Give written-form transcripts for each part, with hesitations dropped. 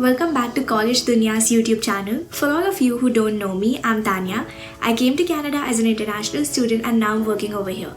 Welcome back to College Dunia's YouTube channel. For all of you who don't know me, I'm Tania. I came to Canada as an international student and now I'm working over here.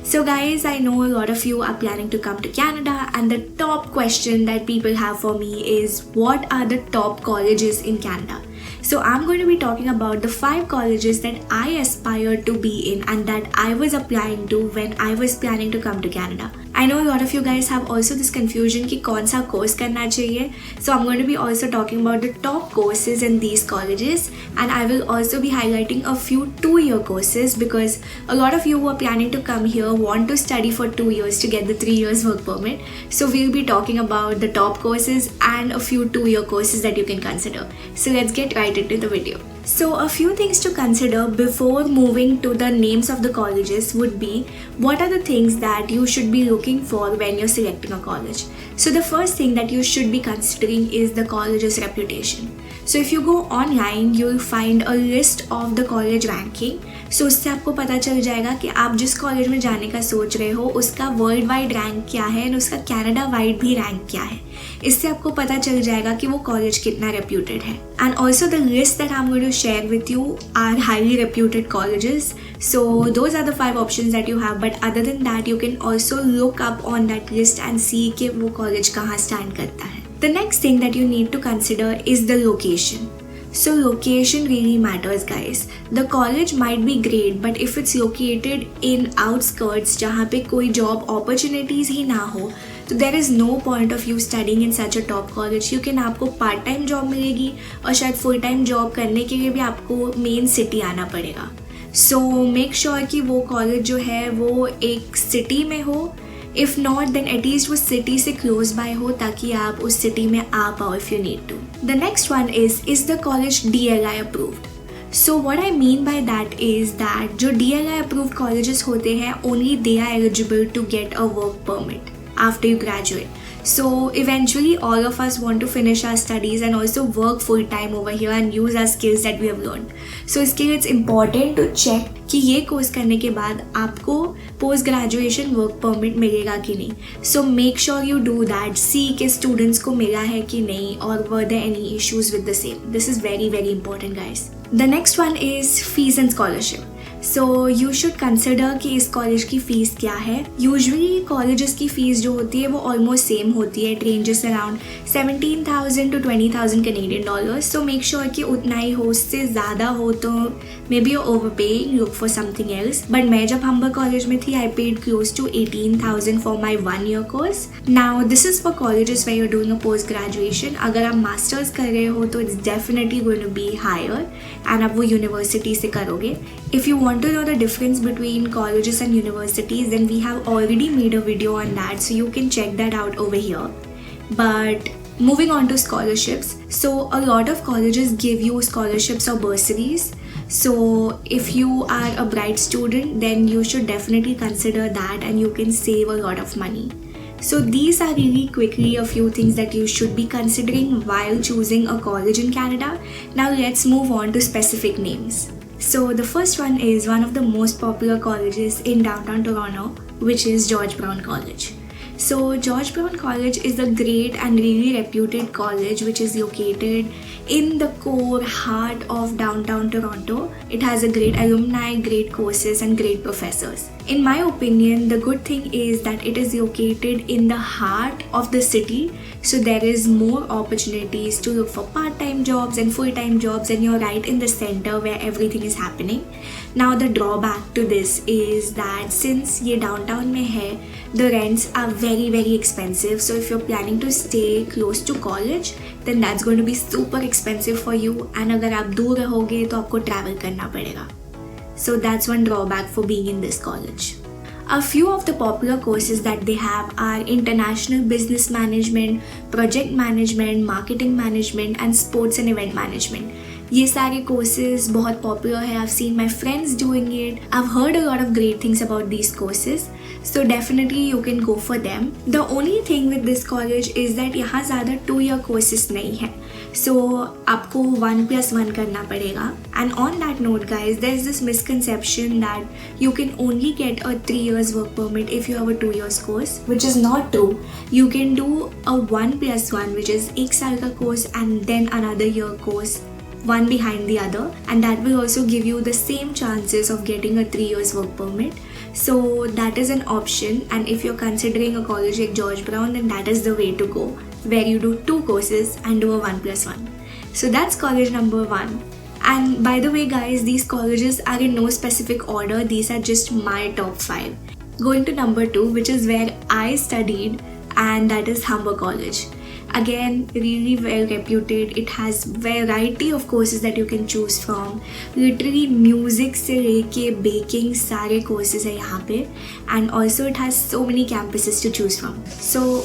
So guys, I know a lot of you are planning to come to Canada and the top question that people have for me is what are the top colleges in Canada? So I'm going to be talking about the 5 colleges that I aspire to be in and that I was applying to when I was planning to come to Canada. I know a lot of you guys have also this confusion कि कौन सा course करना चाहिए. So I'm going to be also talking about the top courses in these colleges and I will also be highlighting a few 2-year courses because a lot of you who are planning to come here want to study for 2 years to get the 3 years work permit. So we'll be talking about the top courses and a few 2-year courses that you can consider. So let's get right into the video. So a few things to consider before moving to the names of the colleges would be what are the things that you should be looking for when you're selecting a college. So the first thing that you should be considering is the college's reputation. So if you go online, you'll find a list of the college ranking. So उससे आपको पता चल जाएगा कि आप जिस college में जाने का सोच रहे हो उसका वर्ल्ड वाइड रैंक क्या है और उसका कैनेडा वाइड भी रैंक क्या है. इससे आपको पता चल जाएगा कि वो कॉलेज कितना रेप्यूटेड है. And also the list that I'm going to share with you are highly reputed colleges. So those are the 5 options that you have, but other than that you can also look up on that list and see कि वो college कहाँ stand करता है. The next thing that you need to consider is the location. So location really matters guys. The college might be great but if it's located in outskirts जहाँ पे कोई job opportunities ही ना हो तो there is no point of you studying in such a top college क्योंकि ना आपको part time job मिलेगी और शायद full time job करने के लिए भी आपको main city आना पड़ेगा. So make sure कि वो college जो है वो एक city में हो. If not, then at least वो city से close by हो ताकि आप उस city में आ पाओ if you need to. The next one is the college DLI approved? So what I mean by that is that जो DLI approved colleges होते हैं only they are eligible to get a work permit after you graduate. So eventually all of us want to finish our studies and also work full time over here and use our skills that we have learned. So इसके लिए it's important to check कि ये course करने के बाद आपको post graduation work permit मिलेगा कि नहीं. So make sure you do that. See कि स्टूडेंट्स को मिला है कि नहीं और were there any issues with the same. This is very very important guys. The next one is fees and scholarship. So you should consider कि इस college की फ़ीस क्या है. यूजुअली कॉलेजेस की फ़ीस जो होती है वो ऑलमोस्ट सेम होती है. It ranges around 17,000 to 20,000 Canadian dollars. So make sure कि उतना ही हो. उससे ज़्यादा हो तो may be overpaying, look for something else. But मैं जब हम्बर कॉलेज में थी I paid close to 18,000 for my 1-year course. Now this is for colleges where you're doing a post graduation. अगर आप मास्टर्स कर रहे हो तो it's definitely going to be higher and आप वो यूनिवर्सिटी से करोगे. If you want to know the difference between colleges and universities, then we have already made a video on that, so you can check that out over here. But moving on to scholarships, so a lot of colleges give you scholarships or bursaries. So if you are a bright student, then you should definitely consider that and you can save a lot of money. So these are really quickly a few things that you should be considering while choosing a college in Canada. Now let's move on to specific names. So the first one is one of the most popular colleges in downtown Toronto, which is George Brown College. So George Brown College is a great and really reputed college which is located in the core heart of downtown Toronto. It has a great alumni, great courses and great professors. In my opinion, the good thing is that it is located in the heart of the city. So there is more opportunities to look for part-time jobs and full-time jobs and you're right in the center where everything is happening. Now the drawback to this is that since ये downtown में है, the rents are very very expensive. So if you're planning to stay close to college, then that's going to be super expensive for you. And अगर आप दूर रहोगे तो आपको travel करना पड़ेगा. So that's one drawback for being in this college. A few of the popular courses that they have are international business management, project management, marketing management and sports and event management. ये सारे courses बहुत popular है. I've seen my friends doing it. I've heard a lot of great things about these courses. So definitely you can go for them. The only thing with this college is that यहाँ ज़्यादा 2-year courses नहीं है. So आपको 1+1 करना पड़ेगा. And on that note guys, there's this misconception that you can only get a 3 years work permit if you have a 2 years course, which is not true. You can do a 1+1, which is 1 साल का course and then another year course, one behind the other, and that will also give you the same chances of getting a 3 years work permit. So that is an option, and if you're considering a college like George Brown, then that is the way to go, where you do 2 courses and do a 1+1. So that's college number 1. And by the way guys, these colleges are in no specific order, these are just my top 5. Going to number 2, which is where I studied, and that is Humber College. Again, really well reputed. It has variety of courses that you can choose from. Literally music से लेके baking सारे courses है यहाँ पे, and also it has so many campuses to choose from. So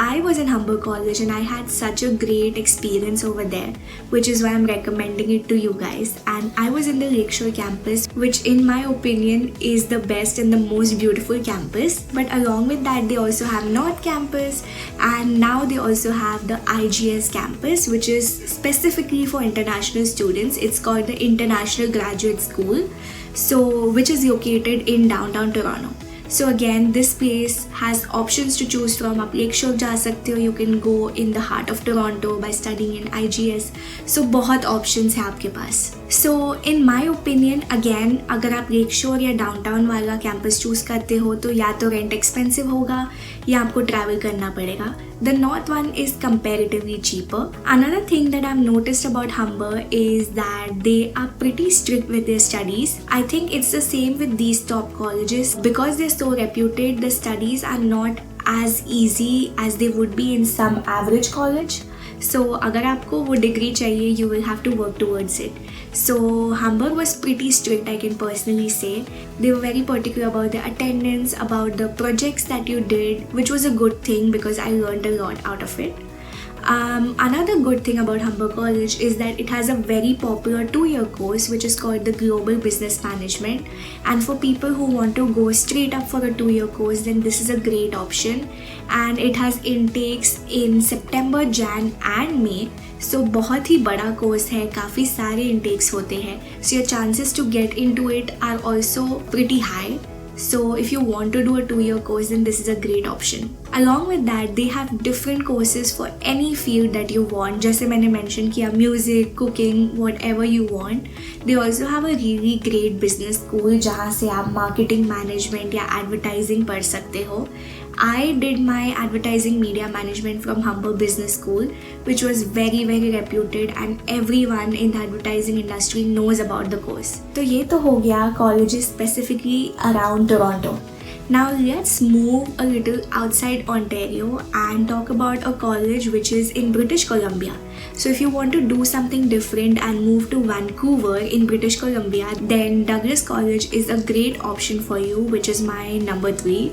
I was in Humber College and I had such a great experience over there, which is why I'm recommending it to you guys. And I was in the Lakeshore campus, which in my opinion is the best and the most beautiful campus. But along with that, they also have North Campus, and now they also have the IGS campus, which is specifically for international students. It's called the International Graduate School, so which is located in downtown Toronto. So again, this place has options to choose from. आप Lakeshore जा सकते हो, you can go in the heart of Toronto by studying in IGS. So बहुत options है आपके पास. So in my opinion, again, अगर आप Lakeshore या downtown वाला campus choose करते हो तो या तो rent expensive होगा या आपको travel करना पड़ेगा. The north one is comparatively cheaper. Another thing that I've noticed about Humber is that they are pretty strict with their studies. I think it's the same with these top colleges. Because they're so reputed, the studies are not as easy as they would be in some average college. So अगर आपको वो degree चाहिए, you will have to work towards it. So Humber was pretty strict, I can personally say. They were very particular about the attendance, about the projects that you did, which was a good thing because I learned a lot out of it. Another good thing about Humber College is that it has a very popular 2-year course which is called the Global Business Management, and for people who want to go straight up for a 2-year course, then this is a great option. And it has intakes in September, Jan and May. So बहुत ही बड़ा course है, काफ़ी सारे intakes होते हैं. So your chances to get into it are also pretty high. So if you want to do a 2-year course, then this is a great option. Along with that, they have different courses for any field that you want. जैसे मैंने mention किया, music, cooking, whatever you want. They also have a really great business school जहाँ से आप marketing management या advertising पढ़ सकते हो. I did my advertising media management from Humber Business School, which was very reputed, and everyone in the advertising industry knows about the course. तो ये तो हो गया colleges specifically around Toronto. Now let's move a little outside Ontario and talk about a college which is in British Columbia. So if you want to do something different and move to Vancouver in British Columbia, then Douglas College is a great option for you, which is my number 3.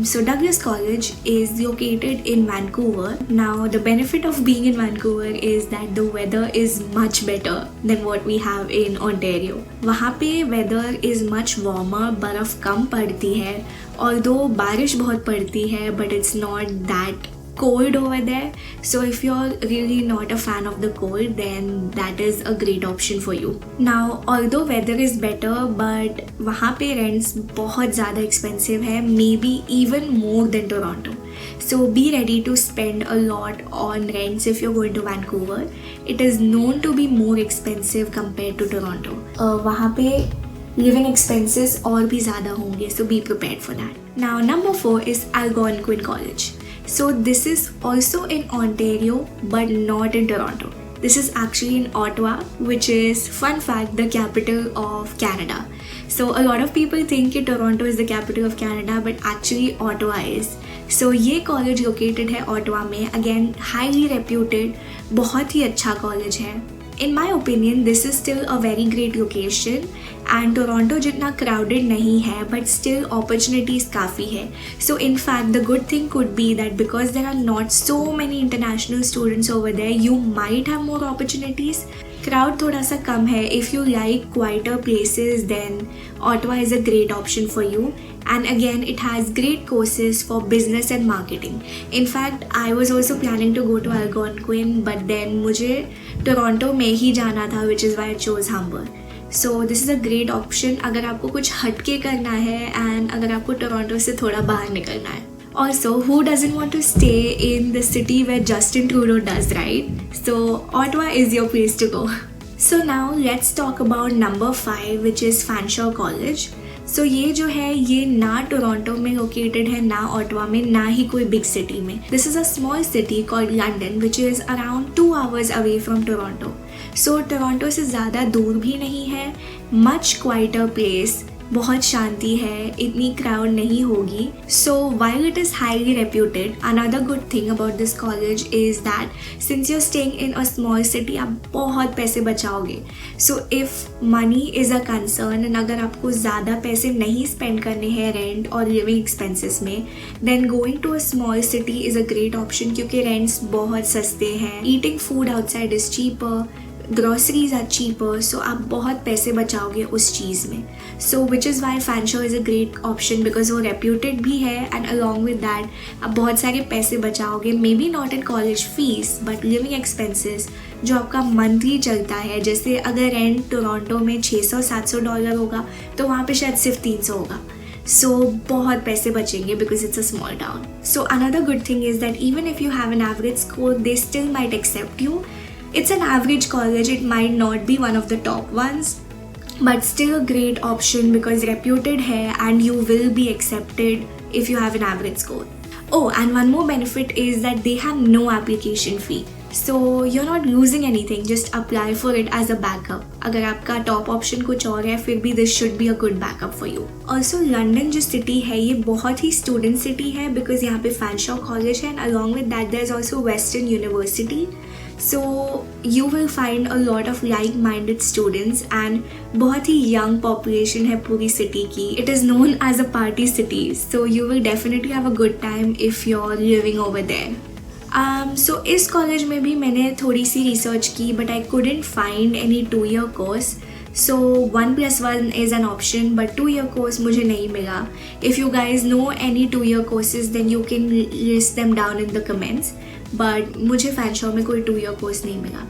So Douglas College is located in Vancouver. Now the benefit of being in Vancouver is that the weather is much better than what we have in Ontario. वहाँ पे weather is much warmer, बर्फ कम पड़ती है, although बारिश बहुत पड़ती है, but it's not that cold over there. So if you're really not a fan of the cold, then that is a great option for you. Now although weather is better, but वहाँ पे rents बहुत ज़्यादा expensive है, maybe even more than Toronto. So be ready to spend a lot on rents if you're going to Vancouver. It is known to be more expensive compared to Toronto. वहाँ पे living expenses और भी ज़्यादा होंगे, so be prepared for that. Now number 4 is Algonquin College. So this is also in Ontario but not in Toronto. This is actually in Ottawa, which is, fun fact, the capital of Canada. So a lot of people think that Toronto is the capital of Canada, but actually Ottawa is. So ये college located है Ottawa में. Again, highly reputed, बहुत ही अच्छा college है. In my opinion, this is still a very great location, and Toronto जितना crowded नहीं है, but still opportunities काफ़ी है. So in fact, the good thing could be that because there are not so many international students over there, you might have more opportunities. Crowd थोड़ा सा कम है. If you like quieter places then Ottawa is a great option for you. And again, it has great courses for business and marketing. In fact, I was also planning to go to Algonquin, but then मुझे Toronto में ही जाना था, which is why I chose Humber. So this is a great option अगर आपको कुछ हटके करना है and अगर आपको टोरंटो से थोड़ा बाहर निकलना है. Also, who doesn't want to stay in the city where Justin Trudeau does, right? So Ottawa is your place to go. So now let's talk about number 5, which is Fanshawe College. So ये जो है ये ना Toronto में located है, ना Ottawa में, ना ही कोई बिग सिटी में. This is a small city called London which is around 2 hours away from Toronto. So Toronto से ज़्यादा दूर भी नहीं है. मच क्वाइटर प्लेस, बहुत शांति है, इतनी क्राउड नहीं होगी. So while it is highly reputed, another good thing about this college is that since you are staying in a small city आप बहुत पैसे बचाओगे. सो इफ़ मनी इज़ अ कंसर्न एंड अगर आपको ज़्यादा पैसे नहीं स्पेंड करने हैं रेंट और लिविंग एक्सपेंसेस में, then going to a small city is a great option क्योंकि रेंट्स बहुत सस्ते हैं. Eating food outside is cheaper, groceries are cheaper, so आप बहुत पैसे बचाओगे उस चीज़ में. So which is why Fanshawe is a great option because वो रेप्यूटेड भी है एंड अलॉन्ग विद दैट आप बहुत सारे पैसे बचाओगे. Maybe not in college fees but living expenses जो आपका मंथली चलता है. जैसे अगर रेंट टोरंटो में $600-700 होगा तो वहाँ पे शायद सिर्फ 300 होगा. सो बहुत पैसे बचेंगे because it's a small town. So another good thing is that even if you have an average score they still might accept you. It's an average college, it might not be one of the top ones, but still a great option because reputed hai and you will be accepted if you have an average score. Oh, and one more benefit is that they have no application fee. So you're not losing anything, just apply for it as a backup. अगर आपका top option कुछ और है फिर भी this should be a good backup for you. Also London जो city है ये बहुत ही student city है because यहाँ पे Fanshawe College है and along with that there's also Western University. So you will find a lot of like-minded students and बहुत ही young population है पूरी city की. It is known as a party city, so you will definitely have a good time if you're living over there. So इस college में भी मैंने थोड़ी सी research की but I couldn't find any 2-year course. So 1+1 is an option but 2-year course मुझे नहीं मिला. If you guys know any 2-year courses then you can list them down in the comments. But मुझे फैनशॉ में कोई 2-year course नहीं मिला.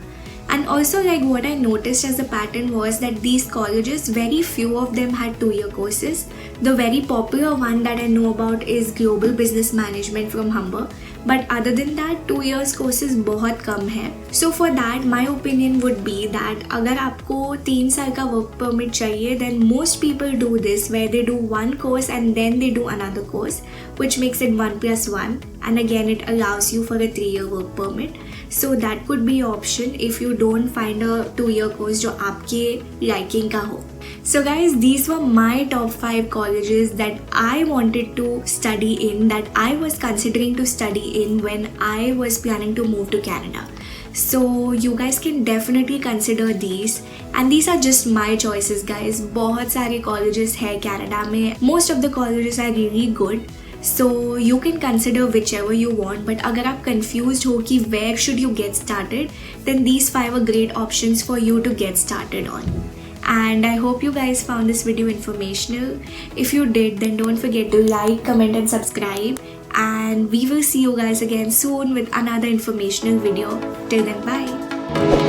And also like what I noticed as a pattern was that these colleges, very few of them had 2-year courses. The very popular one that I know about is Global Business Management from Humber. But other than that 2 years courses बहुत कम है. So for that my opinion would be that अगर आपको 3 साल का work permit चाहिए then most people do this where they do one course and then they do another course which makes it 1+1 and again it allows you for a 3-year work permit. So that could be an option if you don't find a 2-year course जो आपके liking का हो. So guys, these were my top 5 colleges that I wanted to study in, that I was considering to study in when I was planning to move to Canada. So you guys can definitely consider these and these are just my choices guys. बहुत सारे colleges है Canada में. Most of the colleges are really good. So you can consider whichever you want but अगर आप confused हो कि where should you get started then these 5 are great options for you to get started on. And I hope you guys found this video informational. If you did then don't forget to like, comment and subscribe and we will see you guys again soon with another informational video. Till then, bye.